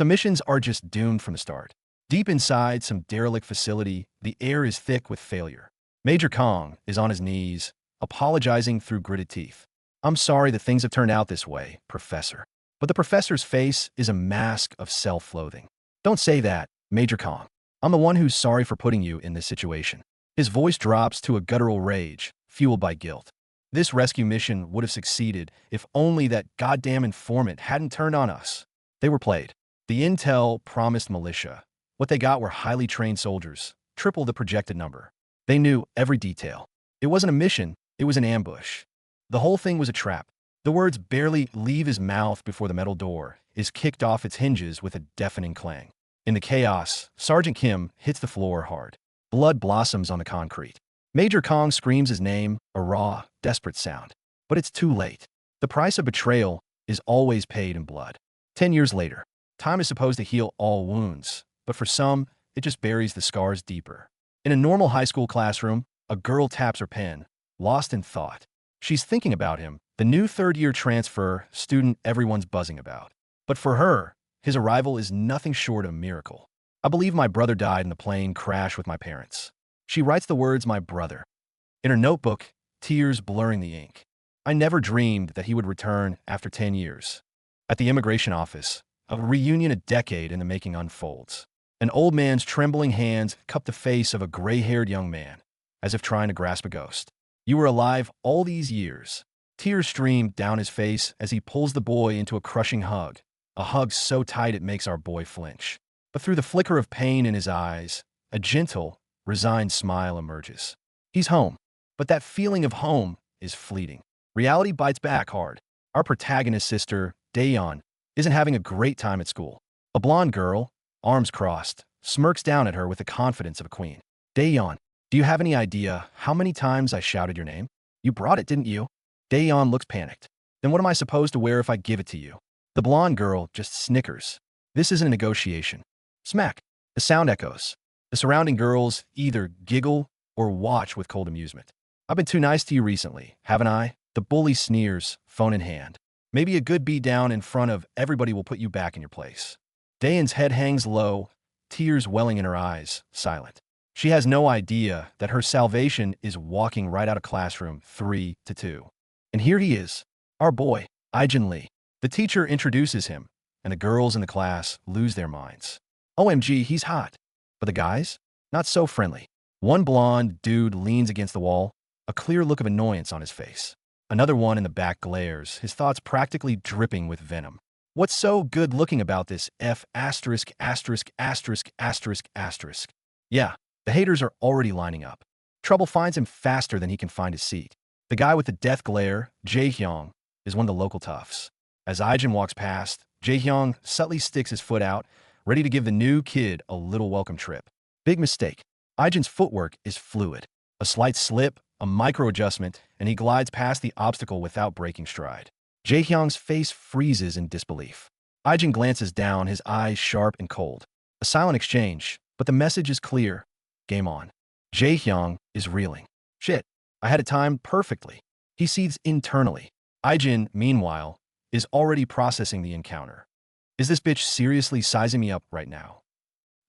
Some missions are just doomed from the start. Deep inside some derelict facility, the air is thick with failure. Major Kong is on his knees, apologizing through gritted teeth. I'm sorry that things have turned out this way, Professor. But the professor's face is a mask of self-loathing. Don't say that, Major Kong. I'm the one who's sorry for putting you in this situation. His voice drops to a guttural rage, fueled by guilt. This rescue mission would have succeeded if only that goddamn informant hadn't turned on us. They were played. The intel promised militia. What they got were highly trained soldiers, triple the projected number. They knew every detail. It wasn't a mission, it was an ambush. The whole thing was a trap. The words barely leave his mouth before the metal door is kicked off its hinges with a deafening clang. In the chaos, Sergeant Kim hits the floor hard. Blood blossoms on the concrete. Major Kong screams his name, a raw, desperate sound. But it's too late. The price of betrayal is always paid in blood. 10 years later, time is supposed to heal all wounds, but for some, it just buries the scars deeper. In a normal high school classroom, a girl taps her pen, lost in thought. She's thinking about him, the new third-year transfer student everyone's buzzing about. But for her, his arrival is nothing short of a miracle. I believe my brother died in the plane crash with my parents. She writes the words, my brother. In her notebook, tears blurring the ink. I never dreamed that he would return after 10 years. At the immigration office, a reunion a decade in the making unfolds. An old man's trembling hands cup the face of a gray-haired young man, as if trying to grasp a ghost. You were alive all these years. Tears stream down his face as he pulls the boy into a crushing hug, a hug so tight it makes our boy flinch. But through the flicker of pain in his eyes, a gentle, resigned smile emerges. He's home, but that feeling of home is fleeting. Reality bites back hard. Our protagonist's sister, Daeyeon, isn't having a great time at school. A blonde girl, arms crossed, smirks down at her with the confidence of a queen. Daeyeon, do you have any idea how many times I shouted your name? You brought it, didn't you? Daeyeon looks panicked. Then what am I supposed to wear if I give it to you? The blonde girl just snickers. This isn't a negotiation. Smack. The sound echoes. The surrounding girls either giggle or watch with cold amusement. I've been too nice to you recently, haven't I? The bully sneers, phone in hand. Maybe a good beat down in front of everybody will put you back in your place. Daeyeon's head hangs low, tears welling in her eyes, silent. She has no idea that her salvation is walking right out of classroom 3-2. And here he is, our boy, Ijin Lee. The teacher introduces him, and the girls in the class lose their minds. OMG, he's hot. But the guys? Not so friendly. One blonde dude leans against the wall, a clear look of annoyance on his face. Another one in the back glares, his thoughts practically dripping with venom. What's so good-looking about this F*************? Yeah, the haters are already lining up. Trouble finds him faster than he can find his seat. The guy with the death glare, Jae-hyung, is one of the local toughs. As Ijin walks past, Jae-hyung subtly sticks his foot out, ready to give the new kid a little welcome trip. Big mistake. Ijin's footwork is fluid. A slight slip, a micro-adjustment, and he glides past the obstacle without breaking stride. Jae-hyung's face freezes in disbelief. Ijin glances down, his eyes sharp and cold. A silent exchange, but the message is clear. Game on. Jae-hyung is reeling. Shit, I had it timed perfectly. He seethes internally. Ijin, meanwhile, is already processing the encounter. Is this bitch seriously sizing me up right now?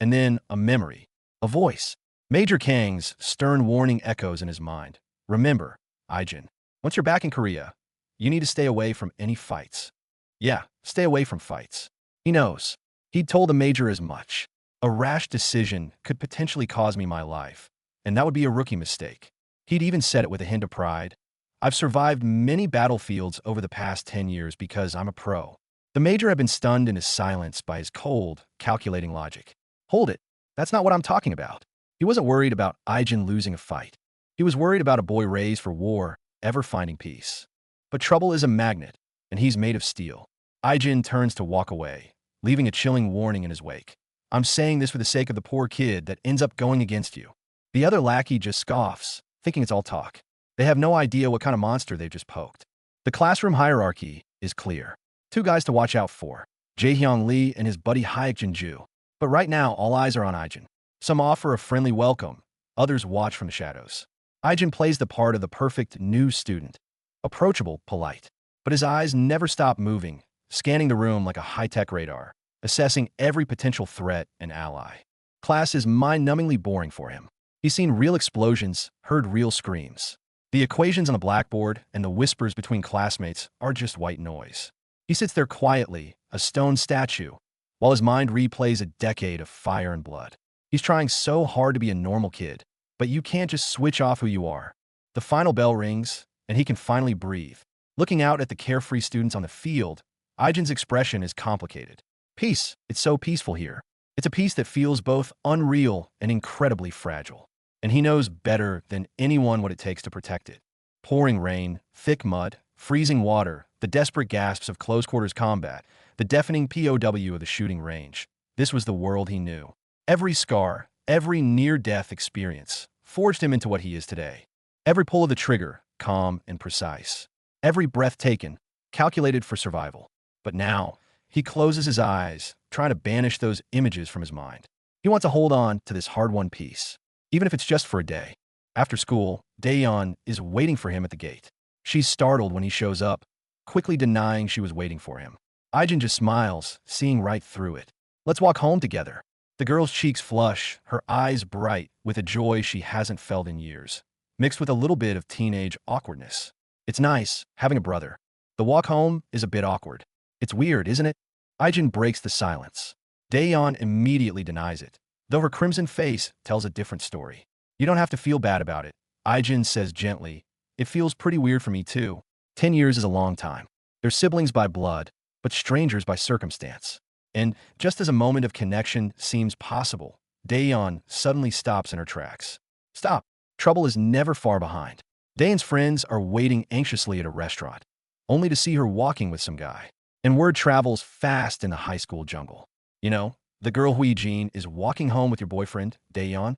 And then a memory, a voice. Major Kang's stern warning echoes in his mind. Remember, Ijin, once you're back in Korea, you need to stay away from any fights. Yeah, stay away from fights. He knows. He'd told the major as much. A rash decision could potentially cause me my life, and that would be a rookie mistake. He'd even said it with a hint of pride. I've survived many battlefields over the past 10 years because I'm a pro. The major had been stunned into silence by his cold, calculating logic. Hold it. That's not what I'm talking about. He wasn't worried about Ijin losing a fight. He was worried about a boy raised for war, ever finding peace. But trouble is a magnet, and he's made of steel. Ijin turns to walk away, leaving a chilling warning in his wake. I'm saying this for the sake of the poor kid that ends up going against you. The other lackey just scoffs, thinking it's all talk. They have no idea what kind of monster they've just poked. The classroom hierarchy is clear. 2 guys to watch out for, Jae-hyung Lee and his buddy Ijin Yu. But right now, all eyes are on Ijin. Some offer a friendly welcome, others watch from the shadows. Ijin plays the part of the perfect new student. Approachable, polite. But his eyes never stop moving, scanning the room like a high-tech radar. assessing every potential threat and ally. Class is mind-numbingly boring for him. He's seen real explosions, heard real screams. The equations on the blackboard and the whispers between classmates are just white noise. He sits there quietly, a stone statue, while his mind replays a decade of fire and blood. He's trying so hard to be a normal kid, but you can't just switch off who you are. The final bell rings, and he can finally breathe. Looking out at the carefree students on the field, Ijin's expression is complicated. Peace. It's so peaceful here. It's a peace that feels both unreal and incredibly fragile. And he knows better than anyone what it takes to protect it. Pouring rain, thick mud, freezing water, the desperate gasps of close-quarters combat, the deafening POW of the shooting range. This was the world he knew. Every scar, every near-death experience, forged him into what he is today. Every pull of the trigger, calm and precise. Every breath taken, calculated for survival. But now, he closes his eyes, trying to banish those images from his mind. He wants to hold on to this hard-won peace, even if it's just for a day. After school, Daeyeon is waiting for him at the gate. She's startled when he shows up, quickly denying she was waiting for him. Ijin just smiles, seeing right through it. Let's walk home together. The girl's cheeks flush, her eyes bright with a joy she hasn't felt in years, mixed with a little bit of teenage awkwardness. It's nice, having a brother. The walk home is a bit awkward. It's weird, isn't it? Ijin breaks the silence. Daeyeon immediately denies it, though her crimson face tells a different story. You don't have to feel bad about it, Ijin says gently. It feels pretty weird for me too. 10 years is a long time. They're siblings by blood, but strangers by circumstance. And just as a moment of connection seems possible, Daeyeon suddenly stops in her tracks. Stop. Trouble is never far behind. Daeyeon's friends are waiting anxiously at a restaurant, only to see her walking with some guy. And word travels fast in the high school jungle. You know, the girl who Ijin is walking home with your boyfriend, Daeyeon.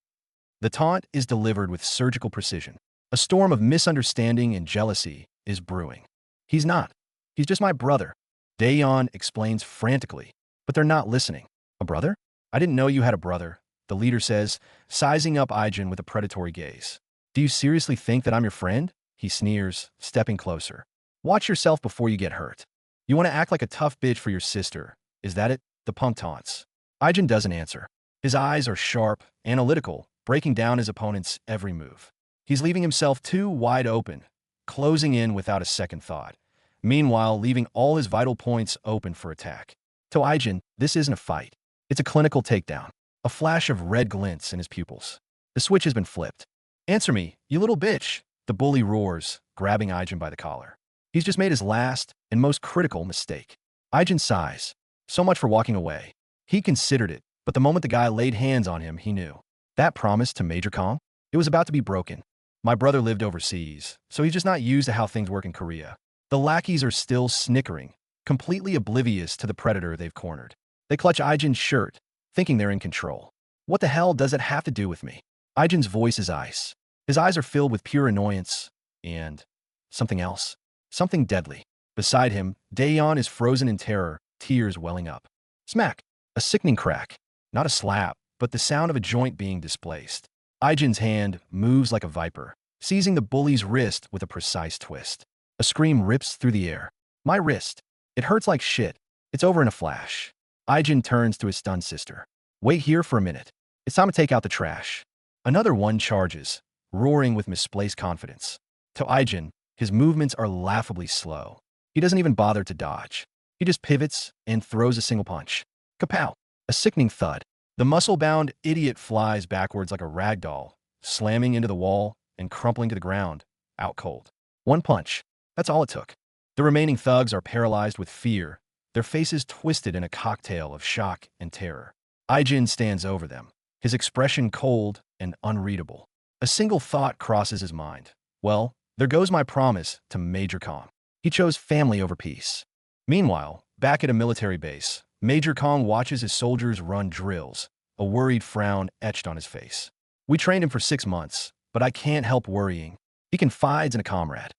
The taunt is delivered with surgical precision. A storm of misunderstanding and jealousy is brewing. He's not. He's just my brother, Daeyeon explains frantically. But they're not listening. A brother? I didn't know you had a brother, the leader says, sizing up Ijin with a predatory gaze. Do you seriously think that I'm your friend? He sneers, stepping closer. Watch yourself before you get hurt. You want to act like a tough bitch for your sister. Is that it? The punk taunts. Ijin doesn't answer. His eyes are sharp, analytical, breaking down his opponent's every move. He's leaving himself too wide open, closing in without a second thought, meanwhile leaving all his vital points open for attack. To Ijin, this isn't a fight. It's a clinical takedown. A flash of red glints in his pupils. The switch has been flipped. Answer me, you little bitch, the bully roars, grabbing Ijin by the collar. He's just made his last and most critical mistake. Ijin sighs. So much for walking away. He considered it, but the moment the guy laid hands on him, he knew. That promise to Major Kong? It was about to be broken. My brother lived overseas, so he's just not used to how things work in Korea. The lackeys are still snickering, completely oblivious to the predator they've cornered. They clutch Ijin's shirt, thinking they're in control. What the hell does it have to do with me? Ijin's voice is ice. His eyes are filled with pure annoyance and something else. Something deadly. Beside him, Daeyeon is frozen in terror, tears welling up. Smack! A sickening crack. Not a slap, but the sound of a joint being displaced. Ijin's hand moves like a viper, seizing the bully's wrist with a precise twist. A scream rips through the air. My wrist. It hurts like shit. It's over in a flash. Ijin turns to his stunned sister. Wait here for a minute. It's time to take out the trash. Another one charges, roaring with misplaced confidence. To Ijin, his movements are laughably slow. He doesn't even bother to dodge. He just pivots and throws a single punch. Kapow! A sickening thud. The muscle-bound idiot flies backwards like a rag doll, slamming into the wall and crumpling to the ground, out cold. One punch. That's all it took. The remaining thugs are paralyzed with fear, their faces twisted in a cocktail of shock and terror. Ijin stands over them, his expression cold and unreadable. A single thought crosses his mind. Well, there goes my promise to Major Kong. He chose family over peace. Meanwhile, back at a military base, Major Kong watches his soldiers run drills, a worried frown etched on his face. We trained him for 6 months, but I can't help worrying. He confides in a comrade.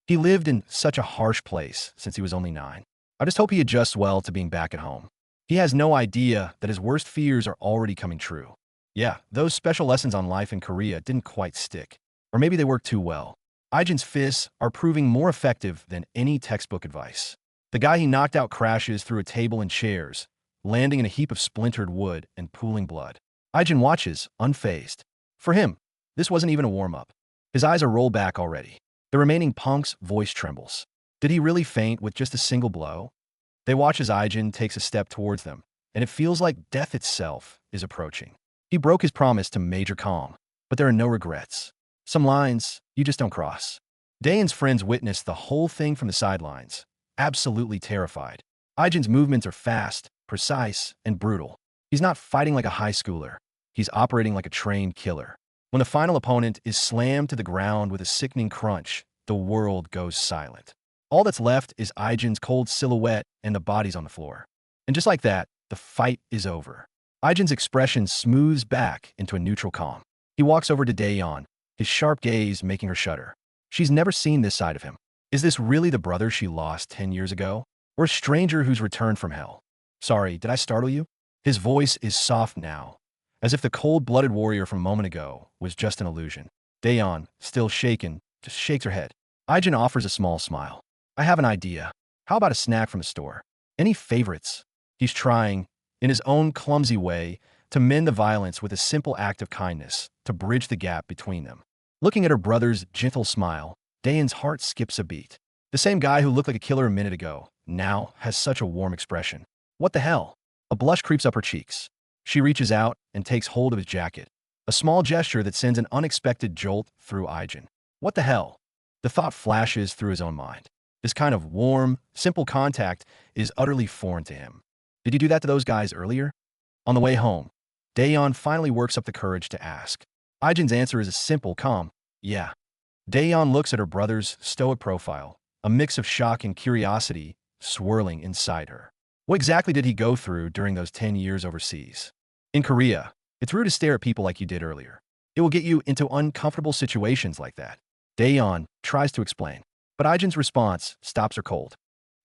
He lived in such a harsh place since he was only 9. I just hope he adjusts well to being back at home. He has no idea that his worst fears are already coming true. Yeah, those special lessons on life in Korea didn't quite stick. Or maybe they worked too well. Ijin's fists are proving more effective than any textbook advice. The guy he knocked out crashes through a table and chairs, landing in a heap of splintered wood and pooling blood. Ijin watches, unfazed. For him, this wasn't even a warm-up. His eyes are rolled back already. The remaining punk's voice trembles. Did he really faint with just a single blow? They watch as Ijin takes a step towards them, and it feels like death itself is approaching. He broke his promise to Major Kong, but there are no regrets. Some lines you just don't cross. Dayan's friends witness the whole thing from the sidelines, absolutely terrified. Ijin's movements are fast, precise, and brutal. He's not fighting like a high schooler. He's operating like a trained killer. When the final opponent is slammed to the ground with a sickening crunch, the world goes silent. All that's left is Ijin's cold silhouette and the bodies on the floor. And just like that, the fight is over. Ijin's expression smooths back into a neutral calm. He walks over to Dayan, his sharp gaze making her shudder. She's never seen this side of him. Is this really the brother she lost 10 years ago? Or a stranger who's returned from hell? Sorry, did I startle you? His voice is soft now, as if the cold-blooded warrior from a moment ago was just an illusion. Dayan, still shaken, just shakes her head. Ijin offers a small smile. I have an idea. How about a snack from the store? Any favorites? He's trying, in his own clumsy way, to mend the violence with a simple act of kindness, to bridge the gap between them. Looking at her brother's gentle smile, Dayan's heart skips a beat. The same guy who looked like a killer a minute ago, now has such a warm expression. What the hell? A blush creeps up her cheeks. She reaches out and takes hold of his jacket, a small gesture that sends an unexpected jolt through Ijin. What the hell? The thought flashes through his own mind. This kind of warm, simple contact is utterly foreign to him. Did you do that to those guys earlier? On the way home, Dayan finally works up the courage to ask. Ijin's answer is a simple, calm, yeah. Dayan looks at her brother's stoic profile, a mix of shock and curiosity swirling inside her. What exactly did he go through during those 10 years overseas? In Korea, it's rude to stare at people like you did earlier. It will get you into uncomfortable situations like that. Dayan tries to explain, but Ijin's response stops her cold.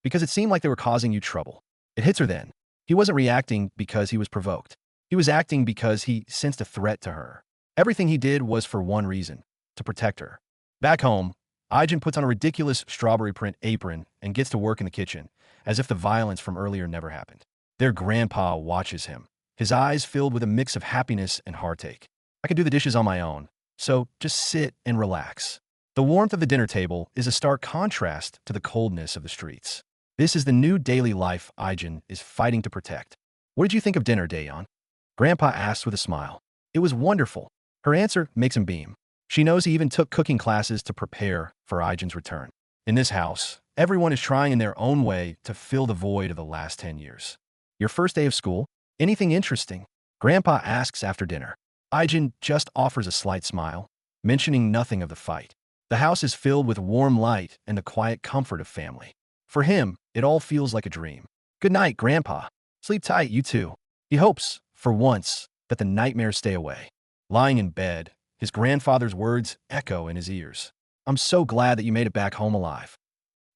Because it seemed like they were causing you trouble. It hits her then. He wasn't reacting because he was provoked. He was acting because he sensed a threat to her. Everything he did was for one reason, to protect her. Back home, Ijin puts on a ridiculous strawberry print apron and gets to work in the kitchen, as if the violence from earlier never happened. Their grandpa watches him, his eyes filled with a mix of happiness and heartache. I could do the dishes on my own, so just sit and relax. The warmth of the dinner table is a stark contrast to the coldness of the streets. This is the new daily life Ijin is fighting to protect. What did you think of dinner, Dayan? Grandpa asks with a smile. It was wonderful. Her answer makes him beam. She knows he even took cooking classes to prepare for Ijin's return. In this house, everyone is trying in their own way to fill the void of the last 10 years. Your first day of school? Anything interesting? Grandpa asks after dinner. Ijin just offers a slight smile, mentioning nothing of the fight. The house is filled with warm light and the quiet comfort of family. For him, it all feels like a dream. Good night, Grandpa. Sleep tight, you too. He hopes, for once, that the nightmares stay away. Lying in bed, his grandfather's words echo in his ears. I'm so glad that you made it back home alive.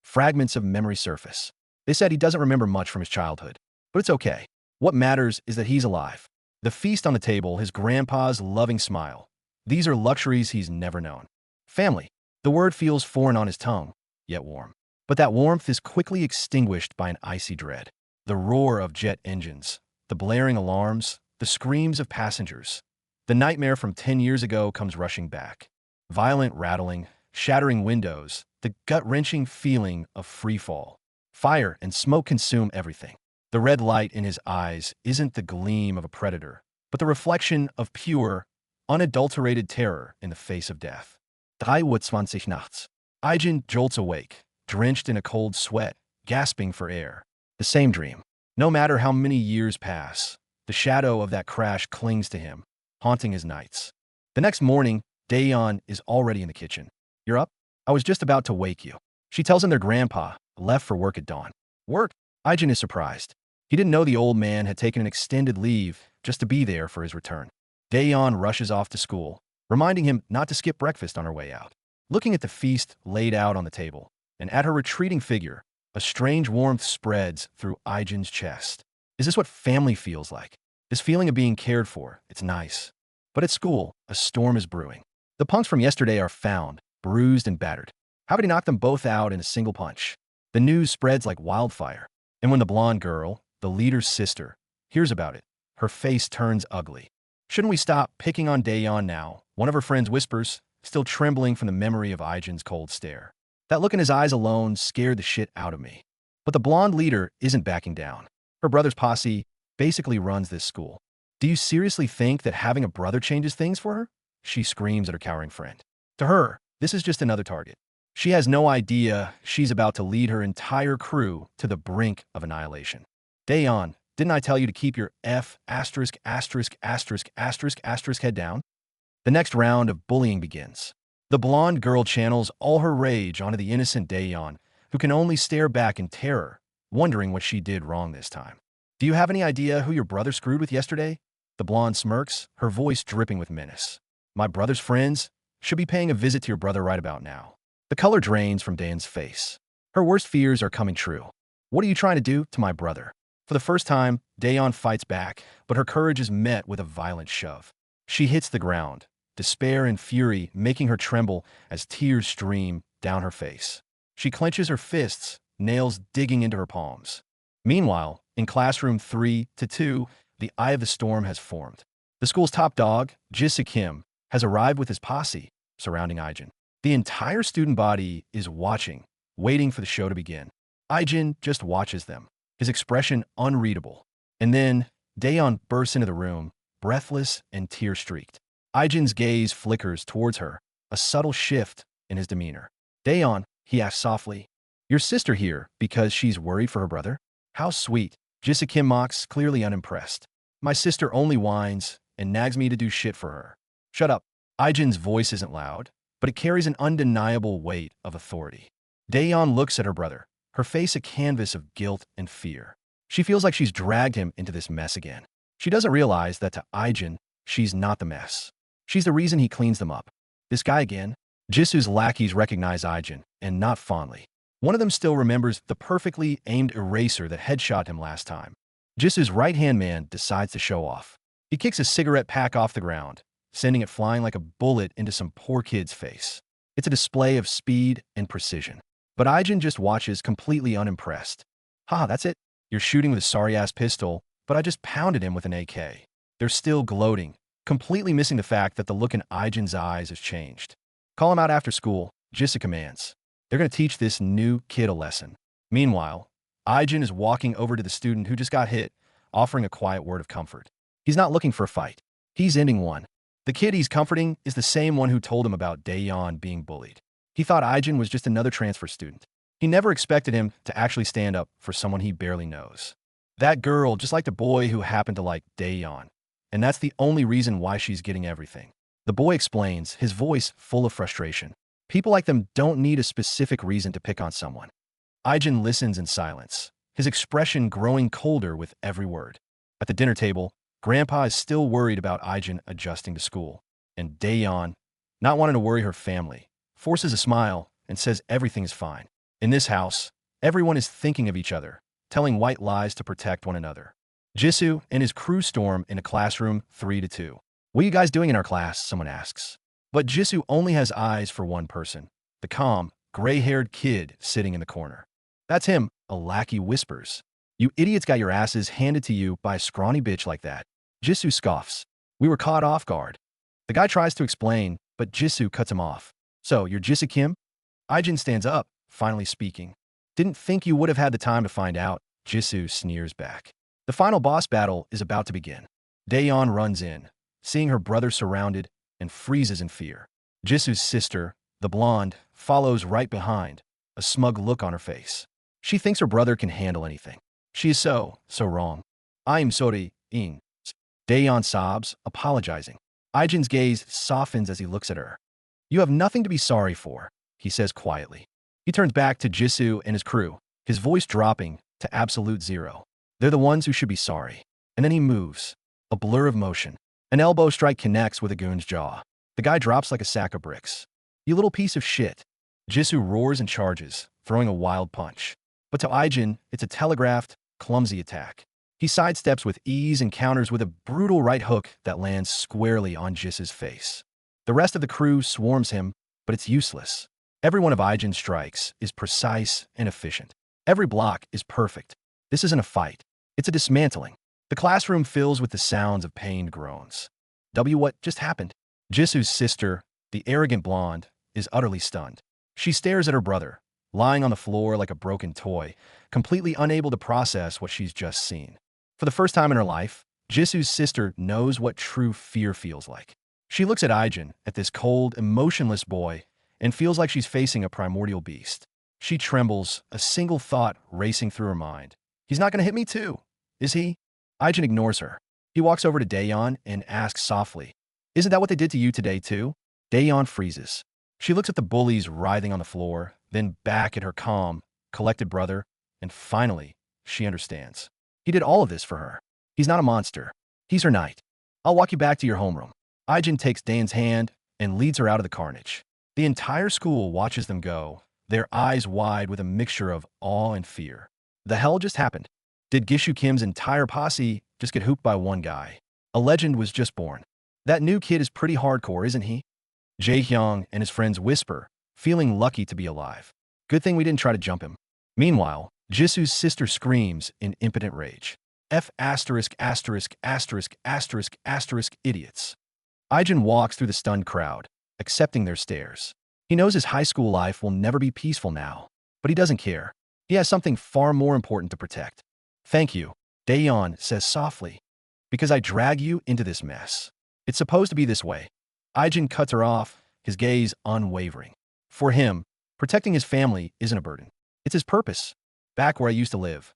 Fragments of memory surface. They said he doesn't remember much from his childhood, but it's okay. What matters is that he's alive. The feast on the table, his grandpa's loving smile. These are luxuries he's never known. Family. The word feels foreign on his tongue, yet warm. But that warmth is quickly extinguished by an icy dread. The roar of jet engines, the blaring alarms, the screams of passengers. The nightmare from 10 years ago comes rushing back. Violent rattling, shattering windows, the gut-wrenching feeling of freefall. Fire and smoke consume everything. The red light in his eyes isn't the gleam of a predator, but the reflection of pure, unadulterated terror in the face of death. 3:20 nachts. Ijin jolts awake, drenched in a cold sweat, gasping for air. The same dream. No matter how many years pass, the shadow of that crash clings to him, haunting his nights. The next morning, Dayan is already in the kitchen. You're up? I was just about to wake you. She tells him their grandpa left for work at dawn. Work? Ijin is surprised. He didn't know the old man had taken an extended leave just to be there for his return. Dayan rushes off to school, reminding him not to skip breakfast on her way out. Looking at the feast laid out on the table, and at her retreating figure, a strange warmth spreads through Ijin's chest. Is this what family feels like? This feeling of being cared for, it's nice. But at school, a storm is brewing. The punks from yesterday are found, bruised and battered. How could he knock them both out in a single punch? The news spreads like wildfire. And when the blonde girl, the leader's sister, hears about it, her face turns ugly. Shouldn't we stop picking on Daeyeon now? One of her friends whispers, still trembling from the memory of Ijin's cold stare. That look in his eyes alone scared the shit out of me. But the blonde leader isn't backing down. Her brother's posse basically runs this school. Do you seriously think that having a brother changes things for her? She screams at her cowering friend. To her, this is just another target. She has no idea she's about to lead her entire crew to the brink of annihilation. Daeyeon, didn't I tell you to keep your F*** head down? The next round of bullying begins. The blonde girl channels all her rage onto the innocent Daeyeon, who can only stare back in terror, wondering what she did wrong this time. Do you have any idea who your brother screwed with yesterday? The blonde smirks, her voice dripping with menace. My brother's friends should be paying a visit to your brother right about now. The color drains from Daeyeon's face. Her worst fears are coming true. What are you trying to do to my brother? For the first time, Daeyeon fights back, but her courage is met with a violent shove. She hits the ground, despair and fury making her tremble as tears stream down her face. She clenches her fists, nails digging into her palms. Meanwhile, in classroom 3-2, the eye of the storm has formed. The school's top dog, Jisoo Kim, has arrived with his posse, surrounding Ijin. The entire student body is watching, waiting for the show to begin. Ijin just watches them, his expression unreadable. And then, Daeyeon bursts into the room, breathless and tear-streaked. Ijin's gaze flickers towards her, a subtle shift in his demeanor. Daeyeon, he asks softly, your sister here because she's worried for her brother? How sweet. Jisoo Kim mocks, clearly unimpressed. My sister only whines and nags me to do shit for her. Shut up. Ijin's voice isn't loud, but it carries an undeniable weight of authority. Daeyeon looks at her brother, her face a canvas of guilt and fear. She feels like she's dragged him into this mess again. She doesn't realize that to Ijin, she's not the mess. She's the reason he cleans them up. This guy again? Jisoo's lackeys recognize Ijin, and not fondly. One of them still remembers the perfectly aimed eraser that headshot him last time. Jisoo's right-hand man decides to show off. He kicks a cigarette pack off the ground, sending it flying like a bullet into some poor kid's face. It's a display of speed and precision. But Ijin just watches completely unimpressed. Haha, that's it? You're shooting with a sorry-ass pistol, but I just pounded him with an AK. They're still gloating, completely missing the fact that the look in Ijin's eyes has changed. Call him out after school, Jisoo commands. They're going to teach this new kid a lesson. Meanwhile, Ijin is walking over to the student who just got hit, offering a quiet word of comfort. He's not looking for a fight. He's ending one. The kid he's comforting is the same one who told him about Daeyeon being bullied. He thought Ijin was just another transfer student. He never expected him to actually stand up for someone he barely knows. That girl just liked a boy who happened to like Daeyeon, and that's the only reason why she's getting everything. The boy explains, his voice full of frustration. People like them don't need a specific reason to pick on someone. Ijin listens in silence, his expression growing colder with every word. At the dinner table, Grandpa is still worried about Ijin adjusting to school, and Daeyeon, not wanting to worry her family, forces a smile and says everything is fine. In this house, everyone is thinking of each other, telling white lies to protect one another. Jisoo and his crew storm into classroom 3-2. What are you guys doing in our class? Someone asks. But Jisoo only has eyes for one person, the calm, gray-haired kid sitting in the corner. That's him, a lackey whispers. You idiots got your asses handed to you by a scrawny bitch like that. Jisoo scoffs. We were caught off guard. The guy tries to explain, but Jisoo cuts him off. So, you're Jisoo Kim? Ijin stands up, finally speaking. Didn't think you would have had the time to find out, Jisoo sneers back. The final boss battle is about to begin. Daeyeon runs in, seeing her brother surrounded, and freezes in fear. Jisoo's sister, the blonde, follows right behind, a smug look on her face. She thinks her brother can handle anything. She is so wrong. I'm sorry, Ing. Daeyeon sobs, apologizing. Ijin's gaze softens as he looks at her. You have nothing to be sorry for, he says quietly. He turns back to Jisoo and his crew, his voice dropping to absolute zero. They're the ones who should be sorry. And then he moves, a blur of motion. An elbow strike connects with a goon's jaw. The guy drops like a sack of bricks. You little piece of shit. Jisoo roars and charges, throwing a wild punch. But to Ijin, it's a telegraphed, clumsy attack. He sidesteps with ease and counters with a brutal right hook that lands squarely on Jisoo's face. The rest of the crew swarms him, but it's useless. Every one of Ijin's strikes is precise and efficient. Every block is perfect. This isn't a fight. It's a dismantling. The classroom fills with the sounds of pained groans. What just happened? Jisu's sister, the arrogant blonde, is utterly stunned. She stares at her brother, lying on the floor like a broken toy, completely unable to process what she's just seen. For the first time in her life, Jisu's sister knows what true fear feels like. She looks at Ijin, at this cold, emotionless boy, and feels like she's facing a primordial beast. She trembles, a single thought racing through her mind. He's not going to hit me too, is he? Ijin ignores her. He walks over to Daeyeon and asks softly, "Isn't that what they did to you today too?" Daeyeon freezes. She looks at the bullies writhing on the floor, then back at her calm, collected brother, and finally, she understands. He did all of this for her. He's not a monster. He's her knight. "I'll walk you back to your homeroom." Ijin takes Daeyeon's hand and leads her out of the carnage. The entire school watches them go, their eyes wide with a mixture of awe and fear. The hell just happened? Did Gishu Kim's entire posse just get hooped by one guy? A legend was just born. That new kid is pretty hardcore, isn't he? Jae-hyung and his friends whisper, feeling lucky to be alive. Good thing we didn't try to jump him. Meanwhile, Jisu's sister screams in impotent rage. F********************* idiots. Ijin walks through the stunned crowd, accepting their stares. He knows his high school life will never be peaceful now, but he doesn't care. He has something far more important to protect. "Thank you," Daeyeon says softly, "because I drag you into this mess. It's supposed to be this way." Ijin cuts her off, his gaze unwavering. For him, protecting his family isn't a burden. It's his purpose. Back where I used to live,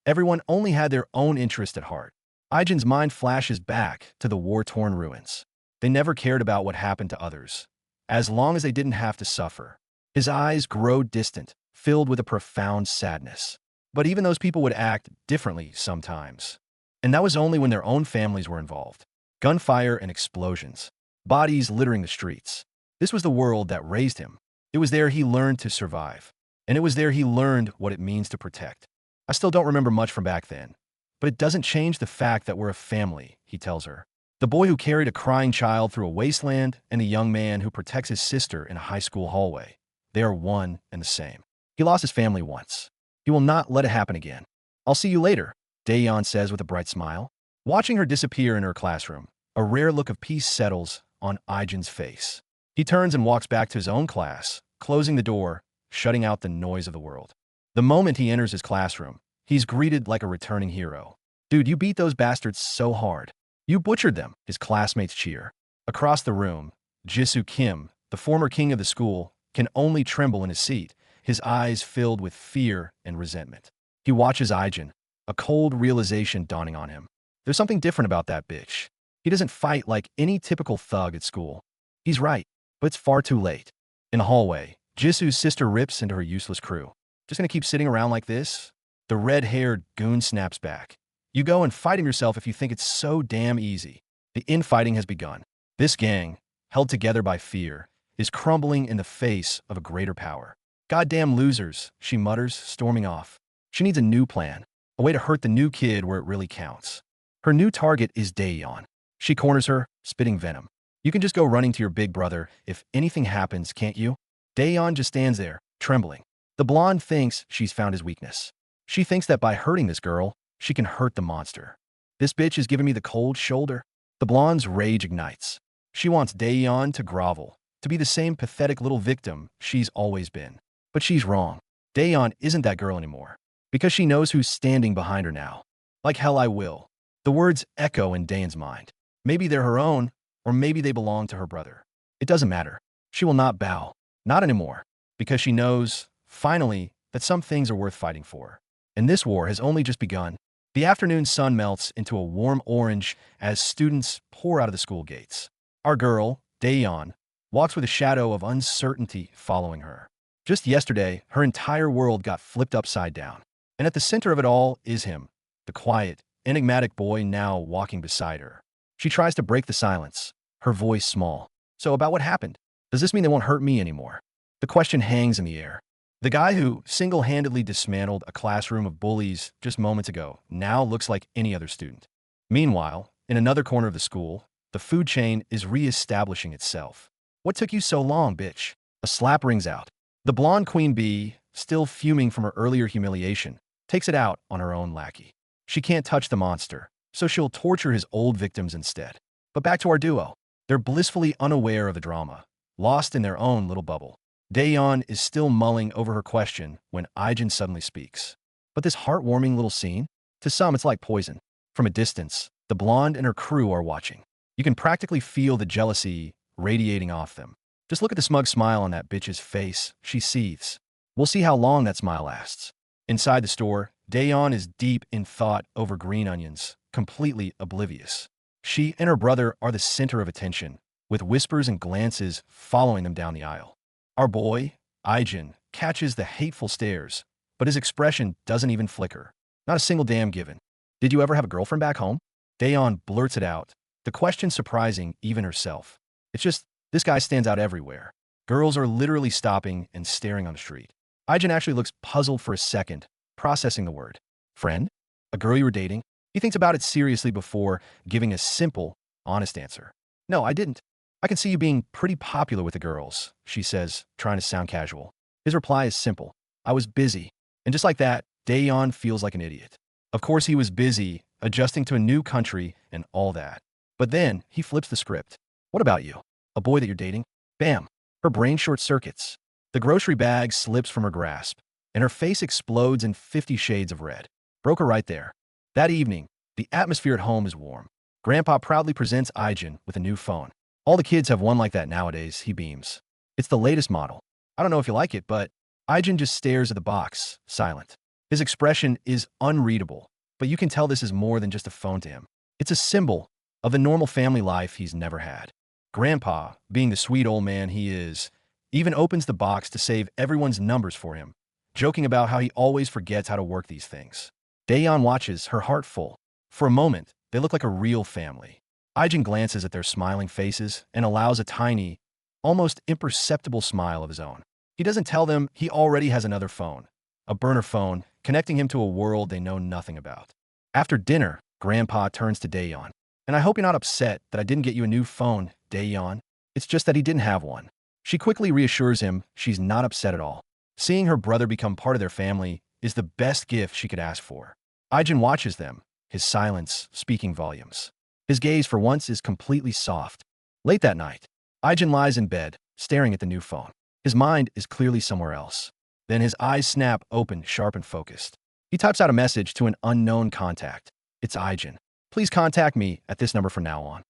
everyone only had their own interest at heart. Ijin's mind flashes back to the war-torn ruins. They never cared about what happened to others, as long as they didn't have to suffer. His eyes grow distant, filled with a profound sadness. But even those people would act differently sometimes. And that was only when their own families were involved. Gunfire and explosions. Bodies littering the streets. This was the world that raised him. It was there he learned to survive. And it was there he learned what it means to protect. "I still don't remember much from back then. But it doesn't change the fact that we're a family," he tells her. The boy who carried a crying child through a wasteland and the young man who protects his sister in a high school hallway. They are one and the same. He lost his family once. He will not let it happen again. "I'll see you later," Daeyeon says with a bright smile. Watching her disappear in her classroom, a rare look of peace settles on Ijin's face. He turns and walks back to his own class, closing the door, shutting out the noise of the world. The moment he enters his classroom, he's greeted like a returning hero. "Dude, you beat those bastards so hard. You butchered them," his classmates cheer. Across the room, Jisu Kim, the former king of the school, can only tremble in his seat, his eyes filled with fear and resentment. He watches Ijin, a cold realization dawning on him. There's something different about that bitch. He doesn't fight like any typical thug at school. He's right, but it's far too late. In the hallway, Jisu's sister rips into her useless crew. "Just gonna keep sitting around like this?" The red-haired goon snaps back. "You go and fight him yourself if you think it's so damn easy." The infighting has begun. This gang, held together by fear, is crumbling in the face of a greater power. "Goddamn losers," she mutters, storming off. She needs a new plan, a way to hurt the new kid where it really counts. Her new target is Daeyeon. She corners her, spitting venom. "You can just go running to your big brother if anything happens, can't you?" Daeyeon just stands there, trembling. The blonde thinks she's found his weakness. She thinks that by hurting this girl, she can hurt the monster. "This bitch is giving me the cold shoulder." The blonde's rage ignites. She wants Daeyeon to grovel, to be the same pathetic little victim she's always been. But she's wrong. Daeyeon isn't that girl anymore, because she knows who's standing behind her now. "Like hell I will." The words echo in Daeyeon's mind. Maybe they're her own, or maybe they belong to her brother. It doesn't matter. She will not bow. Not anymore. Because she knows, finally, that some things are worth fighting for. And this war has only just begun. The afternoon sun melts into a warm orange as students pour out of the school gates. Our girl, Daeyeon, walks with a shadow of uncertainty following her. Just yesterday, her entire world got flipped upside down. And at the center of it all is him, the quiet, enigmatic boy now walking beside her. She tries to break the silence, her voice small. "So about what happened? Does this mean they won't hurt me anymore?" The question hangs in the air. The guy who single-handedly dismantled a classroom of bullies just moments ago now looks like any other student. Meanwhile, in another corner of the school, the food chain is re-establishing itself. "What took you so long, bitch?" A slap rings out. The blonde queen bee, still fuming from her earlier humiliation, takes it out on her own lackey. She can't touch the monster. so she'll torture his old victims instead. But back to our duo. They're blissfully unaware of the drama, lost in their own little bubble. Daeyeon is still mulling over her question when Ijin suddenly speaks. But this heartwarming little scene? To some, it's like poison. From a distance, the blonde and her crew are watching. You can practically feel the jealousy radiating off them. Just look at the smug smile on that bitch's face. She seethes. We'll see how long that smile lasts. Inside the store, Daeyeon is deep in thought over green onions, completely oblivious. She and her brother are the center of attention, with whispers and glances following them down the aisle. Our boy, Ijin, catches the hateful stares, but his expression doesn't even flicker. Not a single damn given. Did you ever have a girlfriend back home? Daeyeon blurts it out, the question surprising even herself. It's just, this guy stands out everywhere. Girls are literally stopping and staring on the street. Ijin actually looks puzzled for a second, processing the word. Friend? A girl you were dating? He thinks about it seriously before giving a simple, honest answer. No, I didn't. I can see you being pretty popular with the girls, she says, trying to sound casual. His reply is simple. I was busy. And just like that, Daeyeon feels like an idiot. Of course he was busy, adjusting to a new country and all that. But then, he flips the script. What about you? A boy that you're dating? Bam! Her brain short-circuits. The grocery bag slips from her grasp, and her face explodes in 50 shades of red. Broke her right there. That evening, the atmosphere at home is warm. Grandpa proudly presents Ijin with a new phone. All the kids have one like that nowadays, he beams. It's the latest model. I don't know if you like it, but Ijin just stares at the box, silent. His expression is unreadable, but you can tell this is more than just a phone to him. It's a symbol of the normal family life he's never had. Grandpa, being the sweet old man he is, even opens the box to save everyone's numbers for him, joking about how he always forgets how to work these things. Daeyeon watches, her heart full. For a moment, they look like a real family. Ijin glances at their smiling faces and allows a tiny, almost imperceptible smile of his own. He doesn't tell them he already has another phone, a burner phone, connecting him to a world they know nothing about. After dinner, Grandpa turns to Daeyeon. And I hope you're not upset that I didn't get you a new phone, Daeyeon. It's just that he didn't have one. She quickly reassures him she's not upset at all. Seeing her brother become part of their family is the best gift she could ask for. Ijin watches them, his silence speaking volumes. His gaze for once is completely soft. Late that night, Ijin lies in bed, staring at the new phone. His mind is clearly somewhere else. Then his eyes snap open, sharp and focused. He types out a message to an unknown contact. It's Ijin. Please contact me at this number from now on.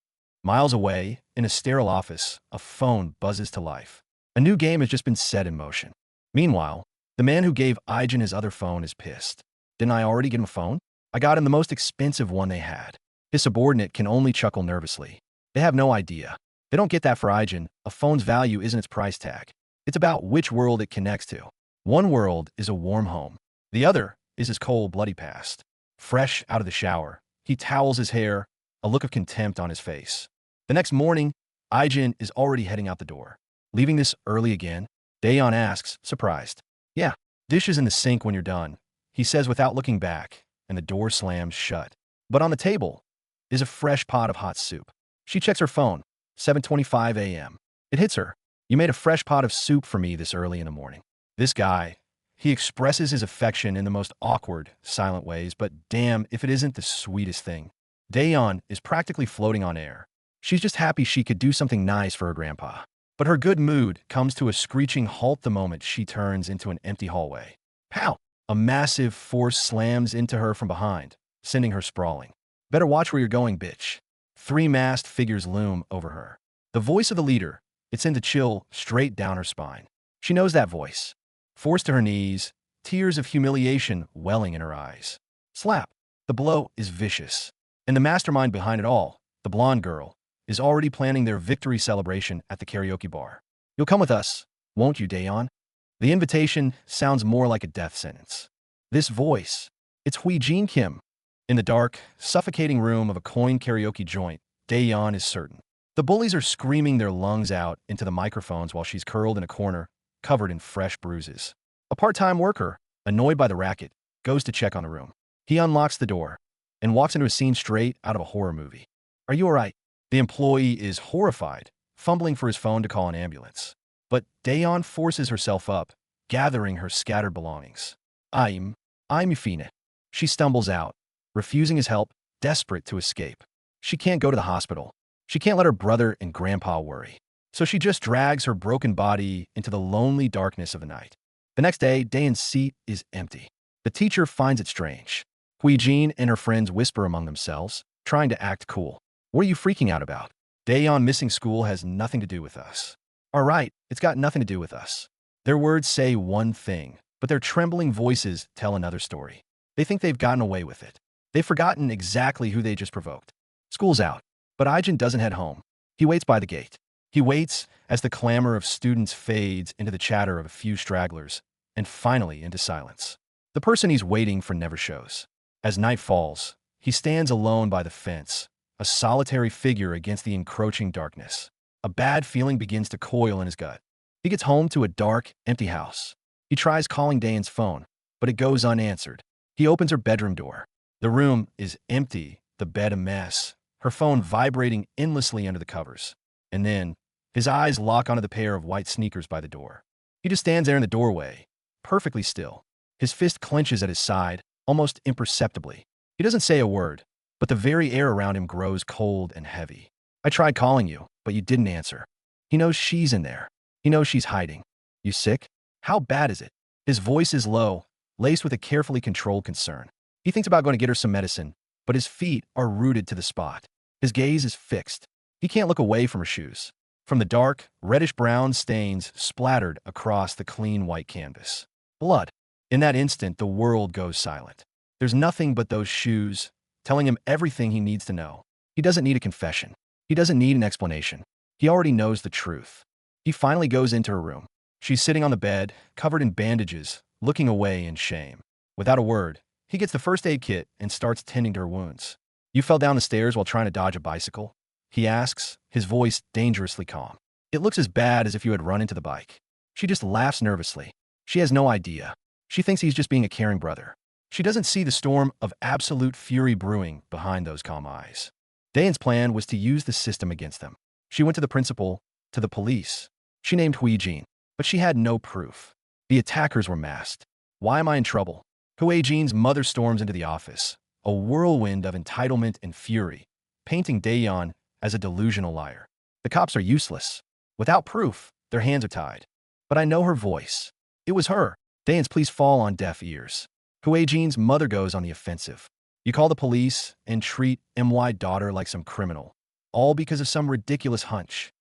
Miles away, in a sterile office, a phone buzzes to life. A new game has just been set in motion. Meanwhile, the man who gave Ijin his other phone is pissed. Didn't I already get him a phone? I got him the most expensive one they had. His subordinate can only chuckle nervously. They have no idea. They don't get that for Ijin, a phone's value isn't its price tag. It's about which world it connects to. One world is a warm home. The other is his cold, bloody past. Fresh out of the shower, he towels his hair, a look of contempt on his face. The next morning, Ijin is already heading out the door. Leaving this early again? Daeyeon asks, surprised. Yeah, dishes in the sink when you're done, he says without looking back, and the door slams shut. But on the table is a fresh pot of hot soup. She checks her phone, 7:25 a.m. It hits her. You made a fresh pot of soup for me this early in the morning. This guy, he expresses his affection in the most awkward, silent ways, but damn if it isn't the sweetest thing. Daeyeon is practically floating on air. She's just happy she could do something nice for her grandpa. But her good mood comes to a screeching halt the moment she turns into an empty hallway. Pow! A massive force slams into her from behind, sending her sprawling. Better watch where you're going, bitch. 3 masked figures loom over her. The voice of the leader, it sends a chill straight down her spine. She knows that voice. Forced to her knees, tears of humiliation welling in her eyes. Slap! The blow is vicious. And the mastermind behind it all, the blonde girl, is already planning their victory celebration at the karaoke bar. You'll come with us, won't you, Daeyeon? The invitation sounds more like a death sentence. This voice, it's Ijin Kim. In the dark, suffocating room of a coin karaoke joint, Daeyeon is certain. The bullies are screaming their lungs out into the microphones while she's curled in a corner, covered in fresh bruises. A part-time worker, annoyed by the racket, goes to check on the room. He unlocks the door and walks into a scene straight out of a horror movie. Are you all right? The employee is horrified, fumbling for his phone to call an ambulance. But Daeyeon forces herself up, gathering her scattered belongings. I'm fine. She stumbles out, refusing his help. desperate to escape. She can't go to the hospital. She can't let her brother and grandpa worry. So she just drags her broken body into the lonely darkness of the night. The next day, Dayan's seat is empty. The teacher finds it strange. Ijin and her friends whisper among themselves, trying to act cool. What are you freaking out about? Dayan missing school has nothing to do with us. All right, it's got nothing to do with us. Their words say one thing, but their trembling voices tell another story. They think they've gotten away with it. They've forgotten exactly who they just provoked. School's out, but Ijin doesn't head home. He waits by the gate. He waits as the clamor of students fades into the chatter of a few stragglers, and finally into silence. The person he's waiting for never shows. As night falls, he stands alone by the fence, a solitary figure against the encroaching darkness. A bad feeling begins to coil in his gut. He gets home to a dark, empty house. He tries calling Dayan's phone, but it goes unanswered. He opens her bedroom door. The room is empty, the bed a mess, her phone vibrating endlessly under the covers. And then, his eyes lock onto the pair of white sneakers by the door. He just stands there in the doorway, perfectly still. His fist clenches at his side, almost imperceptibly. He doesn't say a word, but the very air around him grows cold and heavy. I tried calling you, but you didn't answer. He knows she's in there. He knows she's hiding. You sick? How bad is it? His voice is low, laced with a carefully controlled concern. He thinks about going to get her some medicine, but his feet are rooted to the spot. His gaze is fixed. He can't look away from her shoes. From the dark, reddish-brown stains splattered across the clean white canvas. Blood. In that instant, the world goes silent. There's nothing but those shoes, telling him everything he needs to know. He doesn't need a confession. He doesn't need an explanation. He already knows the truth. He finally goes into her room. She's sitting on the bed, covered in bandages, looking away in shame. Without a word, he gets the first aid kit and starts tending to her wounds. You fell down the stairs while trying to dodge a bicycle? He asks, his voice dangerously calm. It looks as bad as if you had run into the bike. She just laughs nervously. She has no idea. She thinks he's just being a caring brother. She doesn't see the storm of absolute fury brewing behind those calm eyes. Dayan's plan was to use the system against them. She went to the principal, to the police. She named Ijin, but she had no proof. The attackers were masked. Why am I in trouble? Ijin's mother storms into the office, a whirlwind of entitlement and fury, painting Dayan as a delusional liar. The cops are useless. Without proof, their hands are tied. But I know her voice. It was her. Dayan's pleas fall on deaf ears. Ijin's mother goes on the offensive. You call the police and treat my daughter like some criminal, all because of some ridiculous hunch.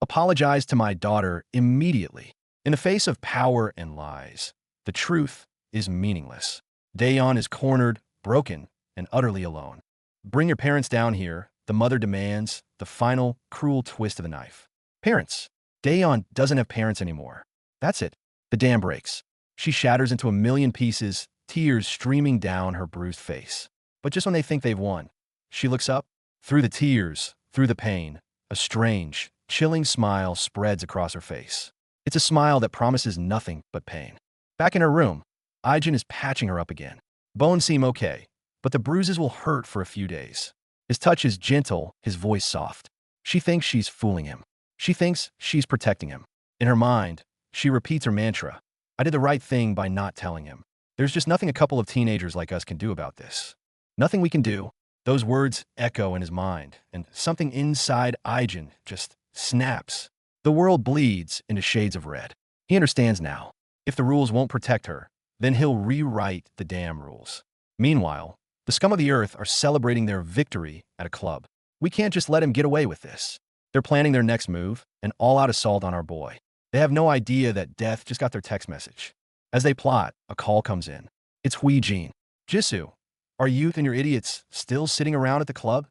Apologize to my daughter immediately. In the face of power and lies, the truth is meaningless. Dayan is cornered, broken, and utterly alone. Bring your parents down here, the mother demands, the final, cruel twist of the knife. Parents. Dayan doesn't have parents anymore. That's it. The dam breaks. She shatters into a million pieces, tears streaming down her bruised face. But just when they think they've won, she looks up. Through the tears, through the pain, a strange, chilling smile spreads across her face. It's a smile that promises nothing but pain. Back in her room, Ijin is patching her up again. Bones seem okay, but the bruises will hurt for a few days. His touch is gentle, his voice soft. She thinks she's fooling him. She thinks she's protecting him. In her mind, she repeats her mantra. I did the right thing by not telling him. There's just nothing a couple of teenagers like us can do about this. Nothing we can do. Those words echo in his mind, and something inside Ijin just snaps. The world bleeds into shades of red. He understands now. If the rules won't protect her, then he'll rewrite the damn rules. Meanwhile, the scum of the earth are celebrating their victory at a club. We can't just let him get away with this. They're planning their next move, an all-out assault on our boy. They have no idea that Death just got their text message. As they plot, a call comes in. It's Ijin. Jisoo, are you and your idiots still sitting around at the club?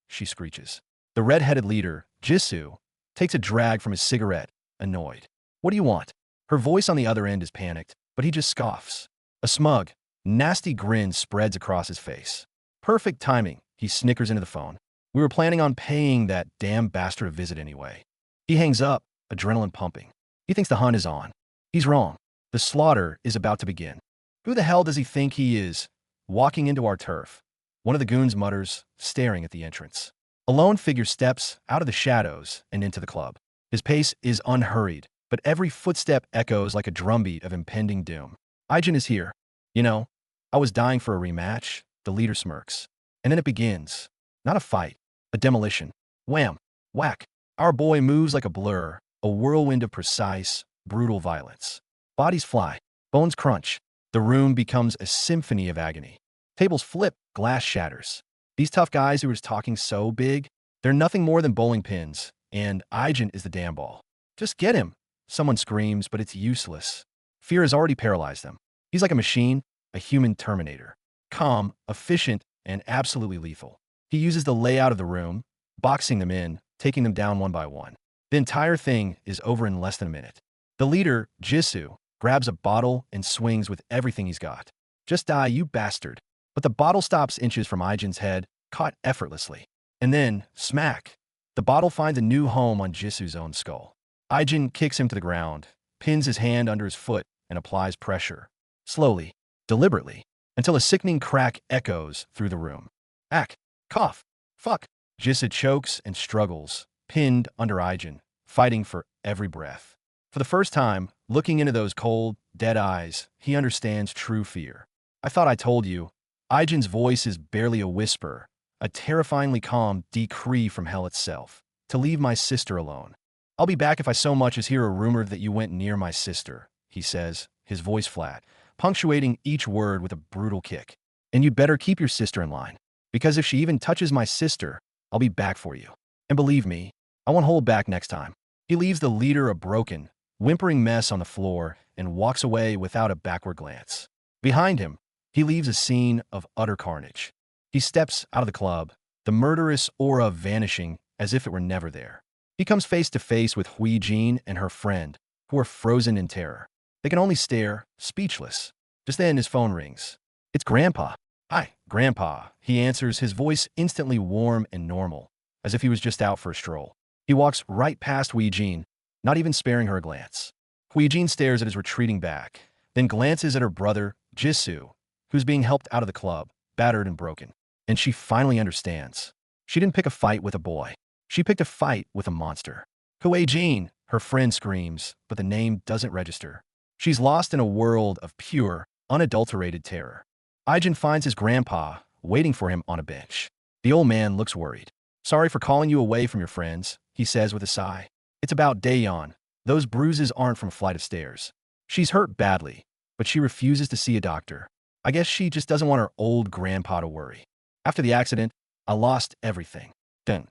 She screeches. The red-headed leader, Jisoo, takes a drag from his cigarette, annoyed. What do you want? Her voice on the other end is panicked, but he just scoffs. A smug, nasty grin spreads across his face. Perfect timing, he snickers into the phone. We were planning on paying that damn bastard a visit anyway. He hangs up, adrenaline pumping. He thinks the hunt is on. He's wrong. The slaughter is about to begin. Who the hell does he think he is, walking into our turf? One of the goons mutters, staring at the entrance. A lone figure steps out of the shadows and into the club. His pace is unhurried, but every footstep echoes like a drumbeat of impending doom. Ijin is here. You know, I was dying for a rematch, the leader smirks. And then it begins. Not a fight, a demolition. Wham! Whack! Our boy moves like a blur, a whirlwind of precise, brutal violence. Bodies fly, bones crunch. The room becomes a symphony of agony. Tables flip, glass shatters. These tough guys who are just talking so big, they're nothing more than bowling pins, and Ijin is the damn ball. Just get him! Someone screams, but it's useless. Fear has already paralyzed them. He's like a machine, a human terminator. Calm, efficient, and absolutely lethal. He uses the layout of the room, boxing them in, taking them down one by one. The entire thing is over in less than a minute. The leader, Jisoo, grabs a bottle and swings with everything he's got. Just die, you bastard. But the bottle stops inches from Ijin's head, caught effortlessly. And then, smack! The bottle finds a new home on Jisoo's own skull. Ijin kicks him to the ground, pins his hand under his foot, and applies pressure. Slowly, deliberately, until a sickening crack echoes through the room. Ack! Cough! Fuck! Jisoo chokes and struggles, pinned under Ijin, fighting for every breath. For the first time, looking into those cold, dead eyes, he understands true fear. I thought I told you. Ijin's voice is barely a whisper, a terrifyingly calm decree from hell itself. To leave my sister alone. I'll be back if I so much as hear a rumor that you went near my sister, he says, his voice flat, punctuating each word with a brutal kick. And you'd better keep your sister in line, because if she even touches my sister, I'll be back for you. And believe me, I won't hold back next time. He leaves the leader a broken, whimpering mess on the floor and walks away without a backward glance. Behind him, he leaves a scene of utter carnage. He steps out of the club, the murderous aura vanishing as if it were never there. He comes face to face with Ijin and her friend, who are frozen in terror. They can only stare, speechless. Just then his phone rings. It's Grandpa. Hi, Grandpa. He answers, his voice instantly warm and normal, as if he was just out for a stroll. He walks right past Ijin, not even sparing her a glance. Ijin stares at his retreating back, then glances at her brother, Jisoo, who's being helped out of the club, battered and broken. And she finally understands. She didn't pick a fight with a boy. She picked a fight with a monster. Ijin, her friend screams, but the name doesn't register. She's lost in a world of pure, unadulterated terror. Ijin finds his grandpa, waiting for him on a bench. The old man looks worried. Sorry for calling you away from your friends, he says with a sigh. It's about Daeyeon. Those bruises aren't from a flight of stairs. She's hurt badly, but she refuses to see a doctor. I guess she just doesn't want her old grandpa to worry. After the accident, I lost everything. Then,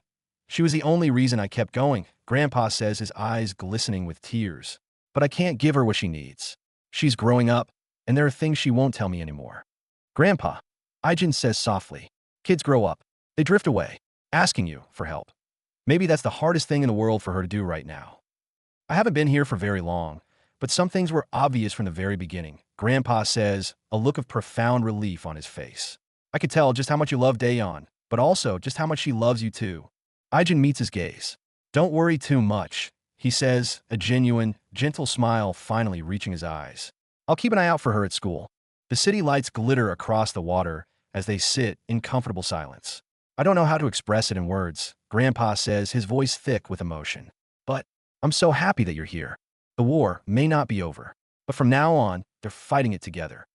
she was the only reason I kept going, Grandpa says, his eyes glistening with tears. But I can't give her what she needs. She's growing up, and there are things she won't tell me anymore. Grandpa, Ijin says softly, kids grow up. They drift away, asking you for help. Maybe that's the hardest thing in the world for her to do right now. I haven't been here for very long, but some things were obvious from the very beginning, Grandpa says, a look of profound relief on his face. I could tell just how much you love Daeyeon, but also just how much she loves you too. Ijin meets his gaze. Don't worry too much, he says, a genuine, gentle smile finally reaching his eyes. I'll keep an eye out for her at school. The city lights glitter across the water as they sit in comfortable silence. I don't know how to express it in words, Grandpa says, his voice thick with emotion. But I'm so happy that you're here. The war may not be over, but from now on, they're fighting it together.